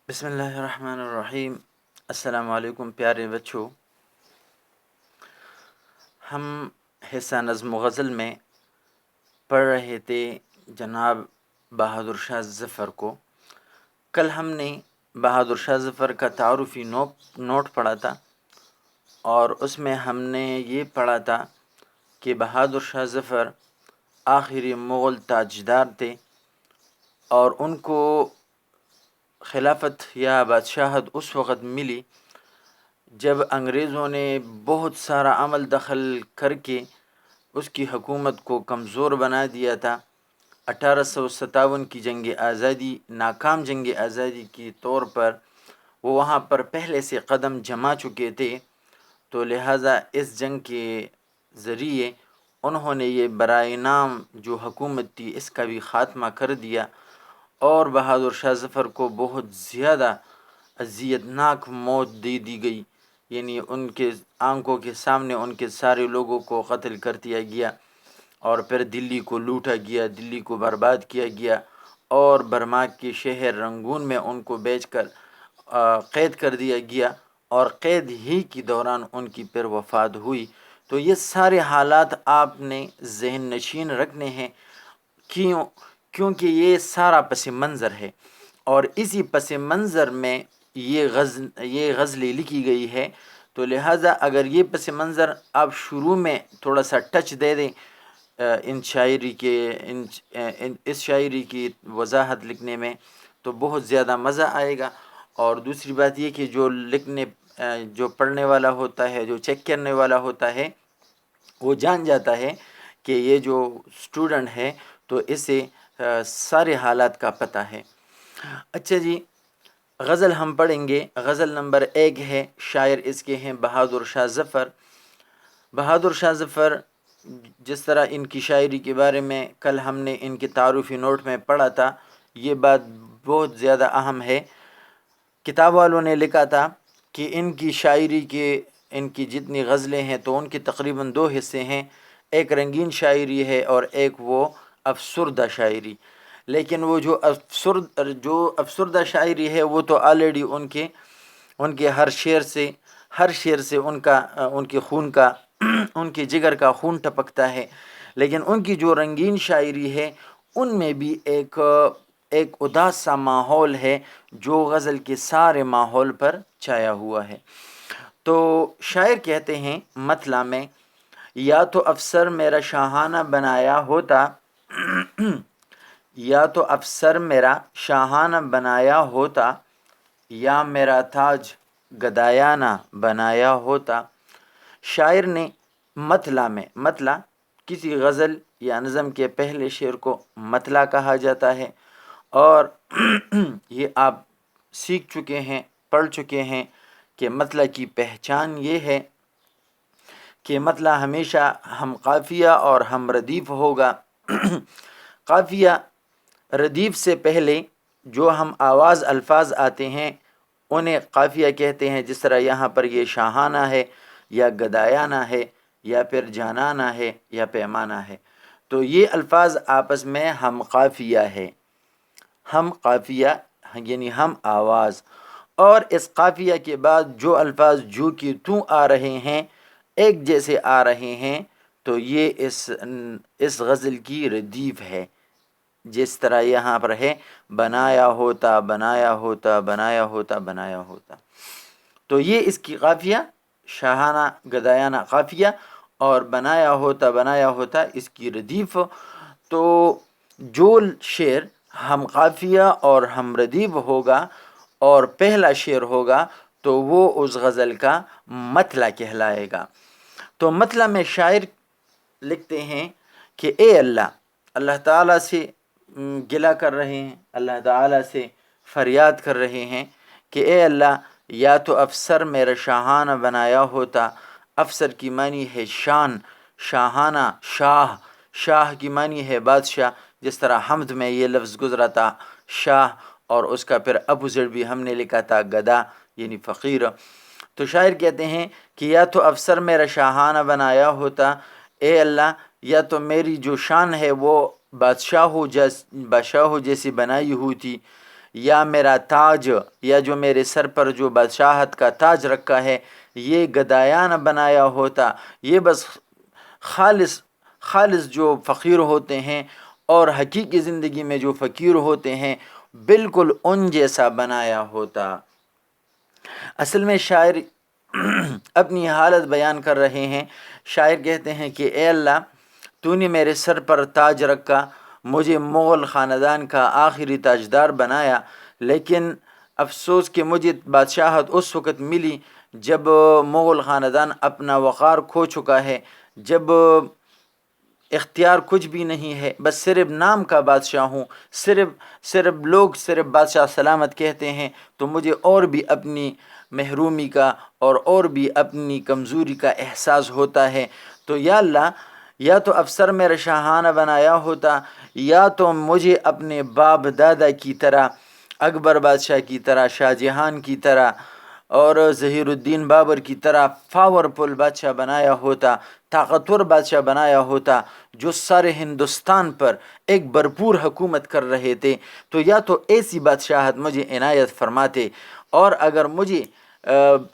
بسم اللہ الرحمن الرحیم۔ السلام علیکم پیارے بچوں، ہم حصہ نظم و غزل میں پڑھ رہے تھے جناب بہادر شاہ ظفر کو۔ کل ہم نے بہادر شاہ ظفر کا تعارفی نوٹ پڑھا تھا، اور اس میں ہم نے یہ پڑھا تھا کہ بہادر شاہ ظفر آخری مغل تاجدار تھے، اور ان کو خلافت یا بادشاہت اس وقت ملی جب انگریزوں نے بہت سارا عمل دخل کر کے اس کی حکومت کو کمزور بنا دیا تھا۔ 1857 کی جنگ آزادی ناکام جنگ آزادی کے طور پر وہ وہاں پر پہلے سے قدم جما چکے تھے، تو لہٰذا اس جنگ کے ذریعے انہوں نے یہ برائے نام جو حکومت تھی اس کا بھی خاتمہ کر دیا، اور بہادر شاہ ظفر کو بہت زیادہ اذیتناک موت دے دی گئی، یعنی ان کے آنکھوں کے سامنے ان کے سارے لوگوں کو قتل کر دیا گیا، اور پھر دلی کو لوٹا گیا، دلی کو برباد کیا گیا، اور برما کے شہر رنگون میں ان کو بیچ کر قید کر دیا گیا، اور قید ہی کے دوران ان کی پھر وفات ہوئی۔ تو یہ سارے حالات آپ نے ذہن نشین رکھنے ہیں، کیونکہ یہ سارا پس منظر ہے، اور اسی پس منظر میں یہ غزلیں لکھی گئی ہے۔ تو لہٰذا اگر یہ پس منظر آپ شروع میں تھوڑا سا ٹچ دے دیں اس شاعری کی وضاحت لکھنے میں، تو بہت زیادہ مزہ آئے گا۔ اور دوسری بات یہ کہ جو پڑھنے والا ہوتا ہے، جو چیک کرنے والا ہوتا ہے، وہ جان جاتا ہے کہ یہ جو اسٹوڈنٹ ہے تو اسے سارے حالات کا پتہ ہے۔ اچھا جی، غزل ہم پڑھیں گے۔ غزل نمبر 1 ہے، شاعر اس کے ہیں بہادر شاہ ظفر۔ بہادر شاہ ظفر جس طرح ان کی شاعری کے بارے میں کل ہم نے ان کے تعارفی نوٹ میں پڑھا تھا، یہ بات بہت زیادہ اہم ہے۔ کتاب والوں نے لکھا تھا کہ ان کی شاعری ان کی جتنی غزلیں ہیں تو ان کے تقریباً 2 حصے ہیں، ایک رنگین شاعری ہے اور ایک وہ افسردہ شاعری۔ لیکن وہ جو افسردہ شاعری ہے وہ تو آلریڈی ان کے ہر شعر سے ان کے خون کا ان کے جگر کا خون ٹپکتا ہے۔ لیکن ان کی جو رنگین شاعری ہے ان میں بھی ایک اداس سا ماحول ہے جو غزل کے سارے ماحول پر چھایا ہوا ہے۔ تو شاعر کہتے ہیں مطلع میں، یا تو افسر میرا شاہانہ بنایا ہوتا یا تو افسر میرا شاہانہ بنایا ہوتا، یا میرا تاج گدایانہ بنایا ہوتا۔ شاعر نے مطلع کسی غزل یا نظم کے پہلے شعر کو مطلع کہا جاتا ہے، اور یہ آپ سیکھ چکے ہیں، پڑھ چکے ہیں کہ مطلع کی پہچان یہ ہے کہ مطلع ہمیشہ ہم قافیہ اور ہم ردیف ہوگا۔ قافیہ ردیف سے پہلے جو ہم آواز الفاظ آتے ہیں انہیں قافیہ کہتے ہیں، جس طرح یہاں پر یہ شاہانہ ہے یا گدایانہ ہے یا پھر جانانہ ہے یا پیمانہ ہے، تو یہ الفاظ آپس میں ہم قافیہ ہے، ہم قافیہ یعنی ہم آواز۔ اور اس قافیہ کے بعد جو الفاظ جو کہ تو آ رہے ہیں، ایک جیسے آ رہے ہیں، تو یہ اس غزل کی ردیف ہے، جس طرح یہاں پر ہے بنایا ہوتا بنایا ہوتا بنایا ہوتا بنایا ہوتا۔ تو یہ اس کی قافیہ شاہانہ گدایانہ قافیہ، اور بنایا ہوتا اس کی ردیف۔ تو جو شعر ہم قافیہ اور ہم ردیف ہوگا اور پہلا شعر ہوگا تو وہ اس غزل کا مطلع کہلائے گا۔ تو مطلع میں شاعر لکھتے ہیں کہ اے اللہ تعالیٰ سے گلہ کر رہے ہیں، اللہ تعالیٰ سے فریاد کر رہے ہیں کہ اے اللہ، یا تو افسر میرا شاہانہ بنایا ہوتا۔ افسر کی معنی ہے شان، شاہانہ شاہ کی معنی ہے بادشاہ، جس طرح حمد میں یہ لفظ گزرا تھا شاہ، اور اس کا پھر اپوزٹ بھی ہم نے لکھا تھا گدا یعنی فقیر۔ تو شاعر کہتے ہیں کہ یا تو افسر میرا شاہانہ بنایا ہوتا، اے اللہ یا تو میری جو شان ہے وہ بادشاہوں جیسی بنائی ہوئی تھی، یا میرا تاج، یا جو میرے سر پر جو بادشاہت کا تاج رکھا ہے یہ گدایانہ بنایا ہوتا، یہ بس خالص خالص جو فقیر ہوتے ہیں اور حقیقی زندگی میں جو فقیر ہوتے ہیں بالکل ان جیسا بنایا ہوتا۔ اصل میں شاعر اپنی حالت بیان کر رہے ہیں۔ شاعر کہتے ہیں کہ اے اللہ تو نے میرے سر پر تاج رکھا، مجھے مغل خاندان کا آخری تاجدار بنایا، لیکن افسوس کہ مجھے بادشاہت اس وقت ملی جب مغل خاندان اپنا وقار کھو چکا ہے، جب اختیار کچھ بھی نہیں ہے، بس صرف نام کا بادشاہ ہوں، صرف لوگ صرف بادشاہ سلامت کہتے ہیں، تو مجھے اور بھی اپنی محرومی کا اور بھی اپنی کمزوری کا احساس ہوتا ہے۔ تو یا اللہ یا تو افسر میرا شاہانہ بنایا ہوتا، یا تو مجھے اپنے باپ دادا کی طرح، اکبر بادشاہ کی طرح، شاہ جہان کی طرح اور ظہیر الدین بابر کی طرح پاورفل بادشاہ بنایا ہوتا، طاقتور بادشاہ بنایا ہوتا جو سارے ہندوستان پر ایک بھرپور حکومت کر رہے تھے۔ تو یا تو ایسی بادشاہت مجھے عنایت فرماتے، اور اگر مجھے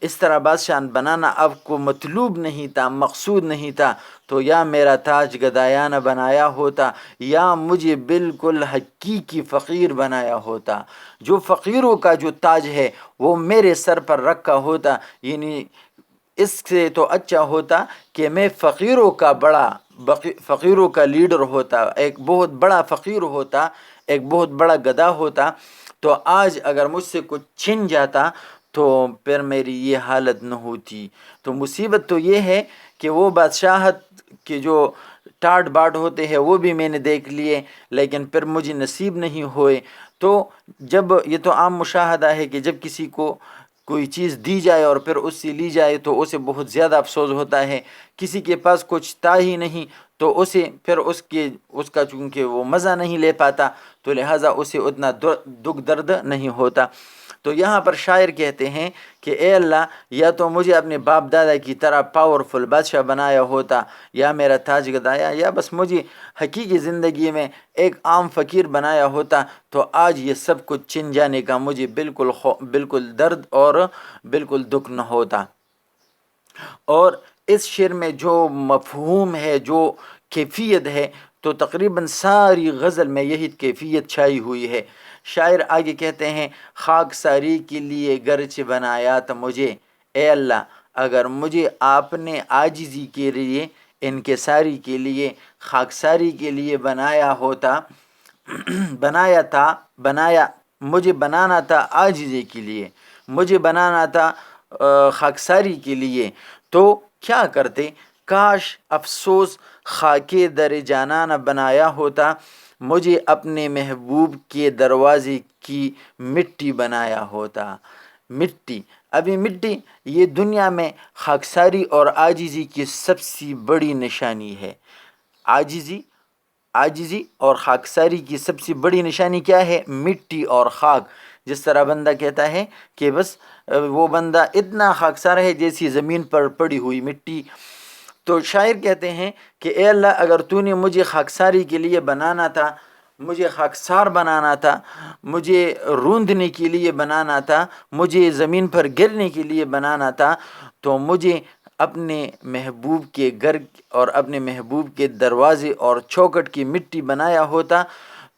اس طرح بادشاہ بنانا اب کو مطلوب نہیں تھا، مقصود نہیں تھا، تو یا میرا تاج گدایانہ بنایا ہوتا، یا مجھے بالکل حقیقی فقیر بنایا ہوتا۔ جو فقیروں کا جو تاج ہے وہ میرے سر پر رکھا ہوتا، یعنی اس سے تو اچھا ہوتا کہ میں فقیروں کا لیڈر ہوتا، ایک بہت بڑا فقیر ہوتا، ایک بہت بڑا گدھا ہوتا۔ تو آج اگر مجھ سے کچھ چھن جاتا تو پھر میری یہ حالت نہ ہوتی۔ تو مصیبت تو یہ ہے کہ وہ بادشاہت کے جو ٹاٹ باٹ ہوتے ہیں وہ بھی میں نے دیکھ لیے، لیکن پھر مجھے نصیب نہیں ہوئے۔ تو جب یہ تو عام مشاہدہ ہے کہ جب کسی کو کوئی چیز دی جائے اور پھر اس سے لی جائے تو اسے بہت زیادہ افسوس ہوتا ہے، کسی کے پاس کچھ تھا ہی نہیں تو اسے پھر اس کا چونکہ وہ مزہ نہیں لے پاتا تو لہٰذا اسے اتنا دکھ درد نہیں ہوتا۔ تو یہاں پر شاعر کہتے ہیں کہ اے اللہ یا تو مجھے اپنے باپ دادا کی طرح پاورفل بادشاہ بنایا ہوتا، یا میرا تاج گدایا، یا بس مجھے حقیقی زندگی میں ایک عام فقیر بنایا ہوتا، تو آج یہ سب کچھ چھن جانے کا مجھے بالکل درد اور بالکل دکھ نہ ہوتا۔ اور اس شعر میں جو مفہوم ہے، جو کیفیت ہے، تو تقریباً ساری غزل میں یہی کیفیت چھائی ہوئی ہے۔ شاعر آگے کہتے ہیں خاک ساری کے لیے گرچہ بنایا تو مجھے، اے اللہ اگر مجھے آپ نے عاجزی کے لیے، انکساری کے لیے، خاکساری کے لیے بنایا ہوتا، مجھے بنانا تھا عاجزی کے لیے، مجھے بنانا تھا خاکساری کے لیے، تو کیا کرتے؟ کاش افسوس خاک در جانانہ بنایا ہوتا، مجھے اپنے محبوب کے دروازے کی مٹی بنایا ہوتا۔ مٹی، ابھی مٹی یہ دنیا میں خاکساری اور عاجزی کی سب سے بڑی نشانی ہے۔ عاجزی اور خاکساری کی سب سے بڑی نشانی کیا ہے؟ مٹی اور خاک۔ جس طرح بندہ کہتا ہے کہ بس وہ بندہ اتنا خاکسار ہے جیسی زمین پر پڑی ہوئی مٹی۔ تو شاعر کہتے ہیں کہ اے اللہ اگر تو نے مجھے خاکساری کے لیے بنانا تھا، مجھے خاکسار بنانا تھا، مجھے روندنے کے لیے بنانا تھا، مجھے زمین پر گرنے کے لیے بنانا تھا، تو مجھے اپنے محبوب کے گھر اور اپنے محبوب کے دروازے اور چوکھٹ کی مٹی بنایا ہوتا،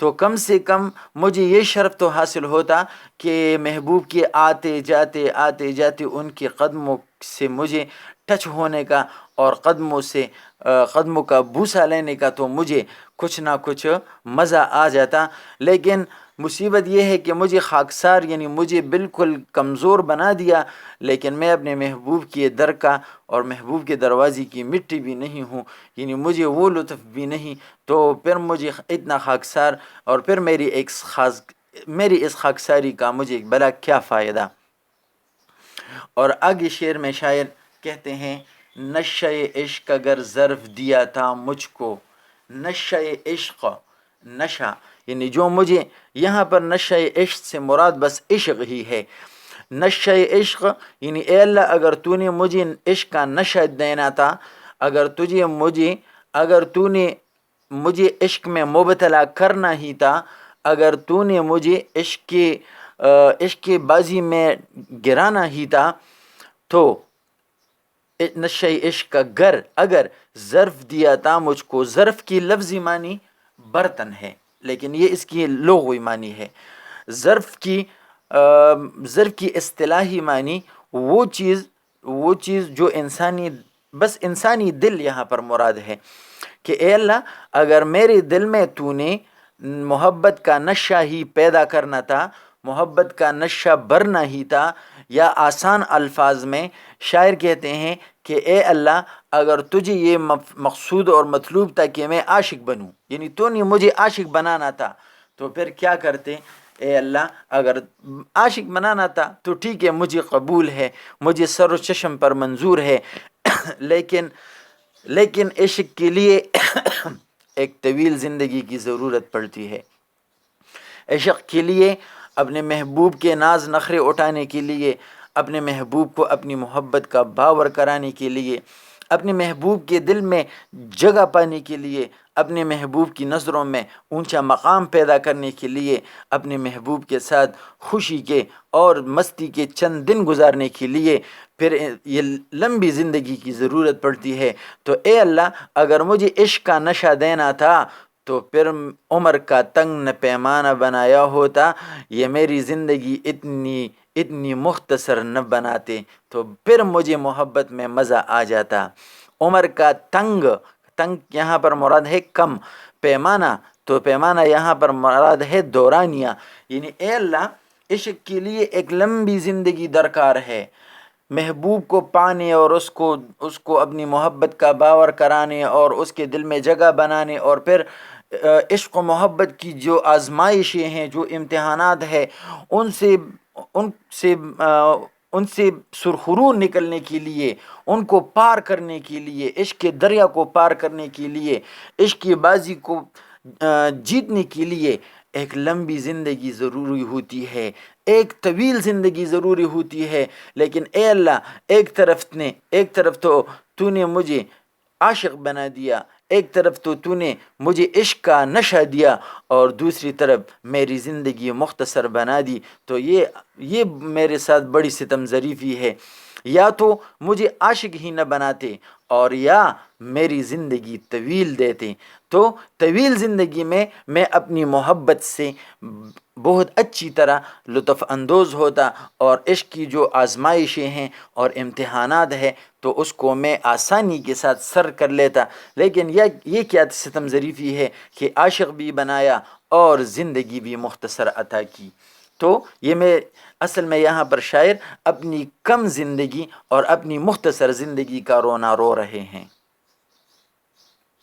تو کم سے کم مجھے یہ شرف تو حاصل ہوتا کہ محبوب کے آتے جاتے ان کے قدموں سے مجھے ٹچ ہونے کا اور قدموں کا بوسہ لینے کا تو مجھے کچھ نہ کچھ مزہ آ جاتا۔ لیکن مصیبت یہ ہے کہ مجھے خاکسار یعنی مجھے بالکل کمزور بنا دیا، لیکن میں اپنے محبوب کے در کا اور محبوب کے دروازے کی مٹی بھی نہیں ہوں، یعنی مجھے وہ لطف بھی نہیں، تو پھر مجھے اتنا خاکسار اور پھر میری اس خاکساری کا مجھے بلا کیا فائدہ۔ اور آگے شعر میں شاعر کہتے ہیں نشہ عشق اگر ظرف دیا تھا مجھ کو، نشہ عشق، نشہ یعنی جو مجھے، یہاں پر نشہ عشق سے مراد بس عشق ہی ہے۔ نشہ عشق یعنی اے اللہ اگر تو نے مجھے عشق کا نشہ دینا تھا، اگر تو نے مجھے عشق میں مبتلا کرنا ہی تھا، اگر تو نے مجھے عشق کی بازی میں گرانا ہی تھا تو نشہ عشق کا اگر ظرف دیا تھا مجھ کو. ظرف کی لفظی معنی برتن ہے، لیکن یہ اس کی لغوی معنی ہے. ظرف کی اصطلاحی معنی وہ چیز جو انسانی دل یہاں پر مراد ہے کہ اے اللہ اگر میرے دل میں تو نے محبت کا نشہ ہی پیدا کرنا تھا، محبت کا نشہ بھرنا ہی تھا، یا آسان الفاظ میں شاعر کہتے ہیں کہ اے اللہ اگر تجھے یہ مقصود اور مطلوب تھا کہ میں عاشق بنوں، یعنی تو نے مجھے عاشق بنانا تھا، تو پھر کیا کرتے؟ اے اللہ اگر عاشق بنانا تھا تو ٹھیک ہے، مجھے قبول ہے، مجھے سر و چشم پر منظور ہے، لیکن عشق کے لیے ایک طویل زندگی کی ضرورت پڑتی ہے. عشق کے لیے اپنے محبوب کے ناز نخرے اٹھانے کے لیے، اپنے محبوب کو اپنی محبت کا باور کرانے کے لیے، اپنے محبوب کے دل میں جگہ پانے کے لیے، اپنے محبوب کی نظروں میں اونچا مقام پیدا کرنے کے لیے، اپنے محبوب کے ساتھ خوشی کے اور مستی کے چند دن گزارنے کے لیے پھر یہ لمبی زندگی کی ضرورت پڑتی ہے. تو اے اللہ اگر مجھے عشق کا نشہ دینا تھا تو پھر عمر کا تنگ نہ پیمانہ بنایا ہوتا، یہ میری زندگی اتنی مختصر نہ بناتے تو پھر مجھے محبت میں مزہ آ جاتا. عمر کا تنگ یہاں پر مراد ہے کم، پیمانہ تو پیمانہ یہاں پر مراد ہے دورانیہ، یعنی اے اللہ عشق کے لیے ایک لمبی زندگی درکار ہے. محبوب کو پانے اور اس کو اپنی محبت کا باور کرانے اور اس کے دل میں جگہ بنانے، اور پھر عشق و محبت کی جو آزمائشیں ہیں، جو امتحانات ہیں، ان سے سرخرو نکلنے کے لیے، ان کو پار کرنے کے لیے، عشق کے دریا کو پار کرنے کے لیے، عشق کی بازی کو جیتنے کے لیے ایک لمبی زندگی ضروری ہوتی ہے، ایک طویل زندگی ضروری ہوتی ہے. لیکن اے اللہ ایک طرف تو نے مجھے عاشق بنا دیا، ایک طرف تو نے مجھے عشق کا نشہ دیا، اور دوسری طرف میری زندگی مختصر بنا دی. تو یہ میرے ساتھ بڑی ستم ظریفی ہے. یا تو مجھے عاشق ہی نہ بناتے اور یا میری زندگی طویل دیتے، تو طویل زندگی میں اپنی محبت سے بہت اچھی طرح لطف اندوز ہوتا، اور عشق کی جو آزمائشیں ہیں اور امتحانات ہیں تو اس کو میں آسانی کے ساتھ سر کر لیتا. لیکن یہ کیا ستم ظریفی ہے کہ عاشق بھی بنایا اور زندگی بھی مختصر عطا کی. تو یہ اصل میں یہاں پر شاعر اپنی کم زندگی اور اپنی مختصر زندگی کا رونا رو رہے ہیں.